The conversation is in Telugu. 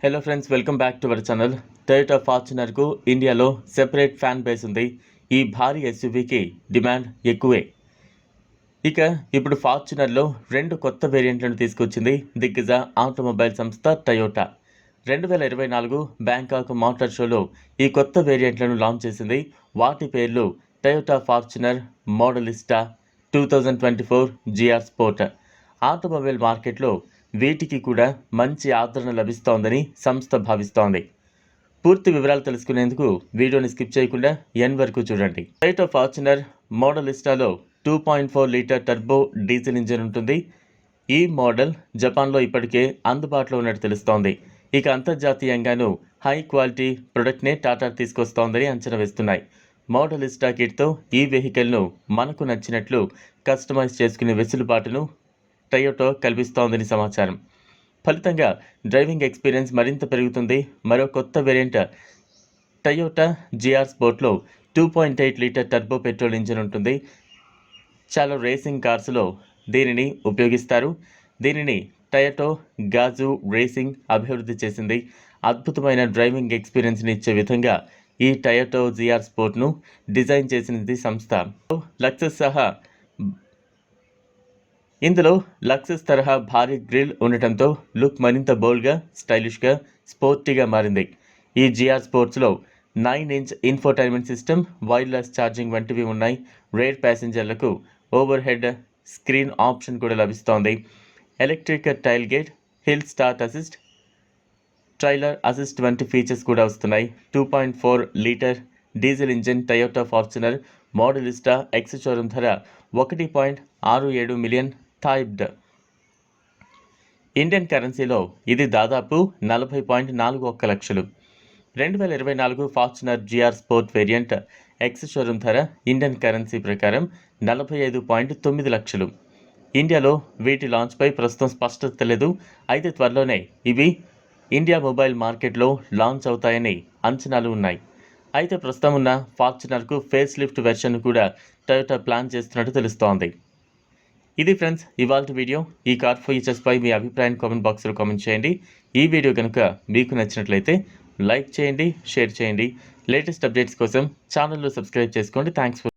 Hello friends, welcome back to our channel. Toyota ఫార్చునర్కు ఇండియాలో సెపరేట్ ఫ్యాన్ బేస్ ఉంది. ఈ భారీ ఎస్యూవీకి డిమాండ్ ఎక్కువే. ఇక ఇప్పుడు ఫార్చునర్లో 2 కొత్త వేరియంట్లను తీసుకొచ్చింది దిగ్గజ ఆటోమొబైల్ సంస్థ టొయోటా. 2024 బ్యాంకాక్ మోటార్ షోలో ఈ కొత్త వేరియంట్లను లాంచ్ చేసింది. వాటి పేర్లు Toyota Fortuner Modellista 2024 GR sport. Automobile మార్కెట్లో వీటికి కూడా మంచి ఆదరణ లభిస్తోందని సంస్థ భావిస్తోంది. పూర్తి వివరాలు తెలుసుకునేందుకు వీడియోని స్కిప్ చేయకుండా ఎండ్ వరకు చూడండి. టొయోటా ఫార్చునర్ మోడలిస్టాలో 2.4 లీటర్ టర్బో డీజిల్ ఇంజిన్ ఉంటుంది. ఈ మోడల్ జపాన్లో ఇప్పటికే అందుబాటులో ఉన్నట్టు తెలుస్తోంది. ఇక అంతర్జాతీయంగానూ హై క్వాలిటీ ప్రొడక్ట్నే టాటా తీసుకొస్తోందని అంచనా వేస్తున్నాయి. మోడలిస్టా కిట్తో ఈ వెహికల్ను మనకు నచ్చినట్లు కస్టమైజ్ చేసుకునే వెసులుబాటును టొయోటా కల్పిస్తోందని సమాచారం. ఫలితంగా డ్రైవింగ్ ఎక్స్పీరియన్స్ మరింత పెరుగుతుంది. మరో కొత్త వేరియంట్ టొయోటా జిఆర్ స్పోర్ట్లో 2.8 లీటర్ టర్బో పెట్రోల్ ఇంజిన్ ఉంటుంది. చాలా రేసింగ్ కార్స్లో దీనిని ఉపయోగిస్తారు. దీనిని టొయోటా గాజు రేసింగ్ అభివృద్ధి చేసింది. అద్భుతమైన డ్రైవింగ్ ఎక్స్పీరియన్స్ని ఇచ్చే విధంగా ఈ టొయోటా జిఆర్ స్పోర్ట్ను డిజైన్ చేసినది సంస్థ. లక్సస్ సహా ఇందులో లక్సస్ తరహా భారీ గ్రిల్ ఉండటంతో లుక్ మరింత బోల్డ్గా, స్టైలిష్గా, స్పోర్టీగా మారింది. ఈ జిఆర్ స్పోర్ట్స్లో nine inch infotainment system, wireless charging వంటివి ఉన్నాయి. రేర్ ప్యాసింజర్లకు ఓవర్ హెడ్ స్క్రీన్ ఆప్షన్ కూడా లభిస్తోంది. Electric tailgate, hill start assist, trailer assist వంటి ఫీచర్స్ కూడా వస్తున్నాయి. 2.4 litre diesel engine Toyota Fortuner Modellista ex showroom ధర 1.67 మిలియన్ థాయిబ్డ్. ఇండియన్ కరెన్సీలో ఇది దాదాపు 40.41 లక్షలు. 2024 Fortuner GR sport variant ex showroom ధర ఇండియన్ కరెన్సీ ప్రకారం 45.9 లక్షలు. ఇండియాలో వీటి లాంచ్పై ప్రస్తుతం స్పష్టత లేదు. అయితే త్వరలోనే ఇవి ఇండియా మొబైల్ మార్కెట్లో లాంచ్ అవుతాయని అంచనాలు ఉన్నాయి. అయితే ప్రస్తుతం ఉన్న ఫార్చునర్కు ఫేస్ లిఫ్ట్ వెర్షన్ కూడా టొయోటా ప్లాన్ చేస్తున్నట్టు తెలుస్తోంది. ఇది ఫ్రెండ్స్ ఇవాల్టి వీడియో. ఈ కార్ ఫీచర్స్పై మీ అభిప్రాయాన్ని కామెంట్ బాక్స్లో కామెంట్ చేయండి. ఈ వీడియో కనుక మీకు నచ్చినట్లయితే లైక్ చేయండి, షేర్ చేయండి. లేటెస్ట్ అప్డేట్స్ కోసం ఛానల్లో సబ్స్క్రైబ్ చేసుకోండి. Thanks for